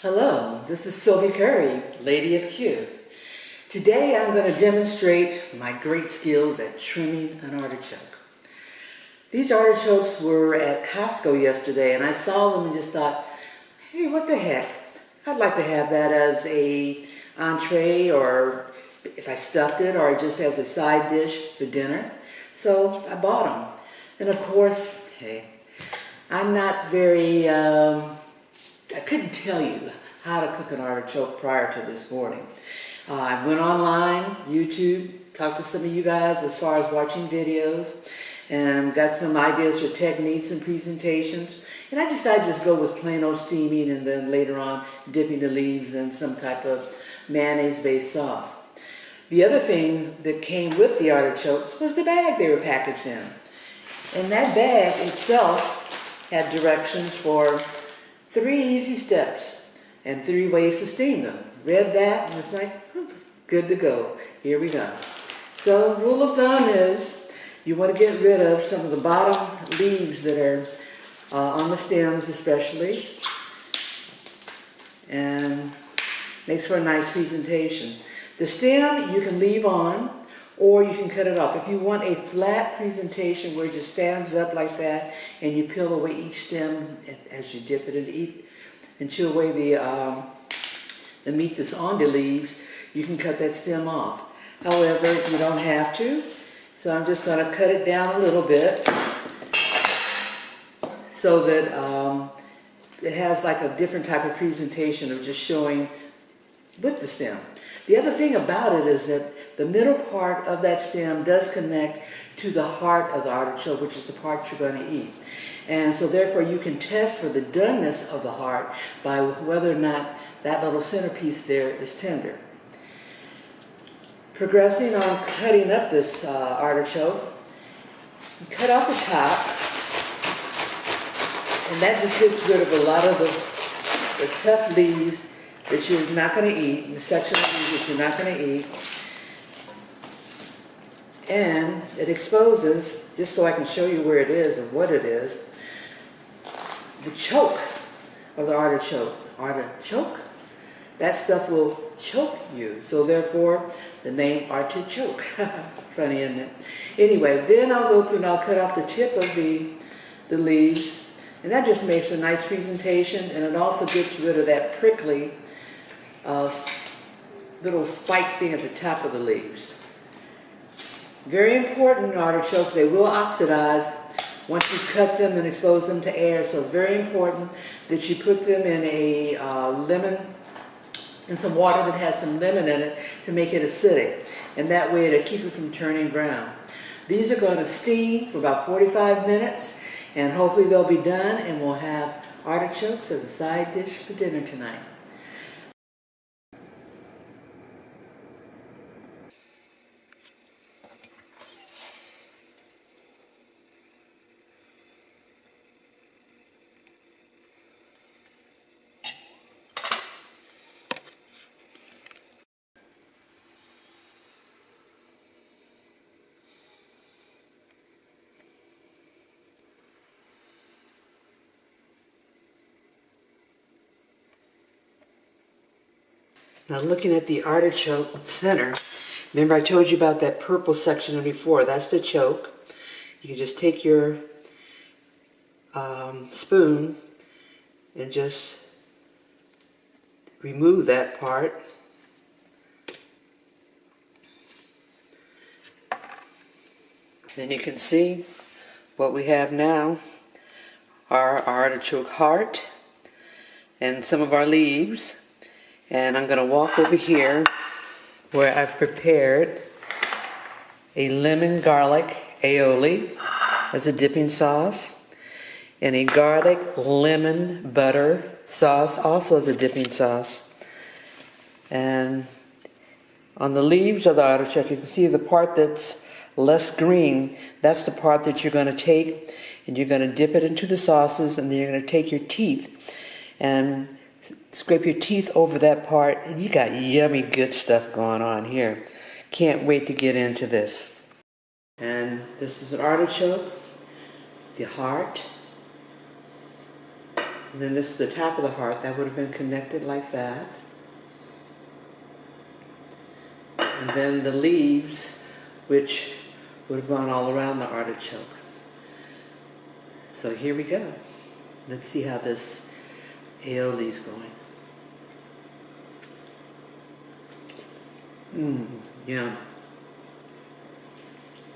Hello, this is Sylvie Curry, Lady of Q. Today I'm going to demonstrate my great skills at trimming an artichoke. These artichokes were at Costco yesterday and I saw them and just thought, hey, what the heck? I'd like to have that as a entree, or if I stuffed it, or just as a side dish for dinner. So I bought them. And of course, hey, I'm not very, I couldn't tell you how to cook an artichoke prior to this morning. I went online, YouTube, talked to some of you guys as far as watching videos, and got some ideas for techniques and presentations. And I decided to just go with plain old steaming and then later on dipping the leaves in some type of mayonnaise-based sauce. The other thing that came with the artichokes was the bag they were packaged in. And that bag itself had directions for 3 easy steps and 3 ways to steam them. Read that and it's like, good to go. Here we go. So rule of thumb is you want to get rid of some of the bottom leaves that are on the stems especially, and makes for a nice presentation. The stem you can leave on or you can cut it off. If you want a flat presentation where it just stands up like that and you peel away each stem as you dip it and chew away the meat that's on the leaves, you can cut that stem off. However, you don't have to, so I'm just going to cut it down a little bit so that it has like a different type of presentation of just showing with the stem. The other thing about it is that the middle part of that stem does connect to the heart of the artichoke, which is the part you're going to eat. And so therefore you can test for the doneness of the heart by whether or not that little centerpiece there is tender. Progressing on cutting up this artichoke, you cut off the top, and that just gets rid of a lot of the tough leaves that you're not going to eat, the section of leaves that you're not going to eat. And it exposes, just so I can show you where it is and what it is, the choke of the artichoke. Artichoke? That stuff will choke you. So therefore, the name Artichoke. Funny, isn't it? Anyway, then I'll go through and I'll cut off the tip of the leaves. And that just makes a nice presentation, and it also gets rid of that prickly little spike thing at the top of the leaves. Very important in artichokes, they will oxidize once you cut them and expose them to air, so it's very important that you put them in a in some water that has some lemon in it to make it acidic, and that way it'll keep it from turning brown. These are going to steam for about 45 minutes, and hopefully they'll be done, and we'll have artichokes as a side dish for dinner tonight. Now looking at the artichoke center, remember I told you about that purple section before, that's the choke. You can just take your spoon and just remove that part. Then you can see what we have now, our artichoke heart and some of our leaves. And I'm going to walk over here where I've prepared a lemon garlic aioli as a dipping sauce, and a garlic lemon butter sauce also as a dipping sauce. And on the leaves of the artichoke, you can see the part that's less green. That's the part that you're going to take and you're going to dip it into the sauces, and then you're going to take your teeth and scrape your teeth over that part, and you got yummy good stuff going on here. Can't wait to get into this. And this is an artichoke, the heart, And then this is the top of the heart. That would have been connected like that. And then the leaves, which would have gone all around the artichoke. So here we go. Let's see how this aioli is going. Yum.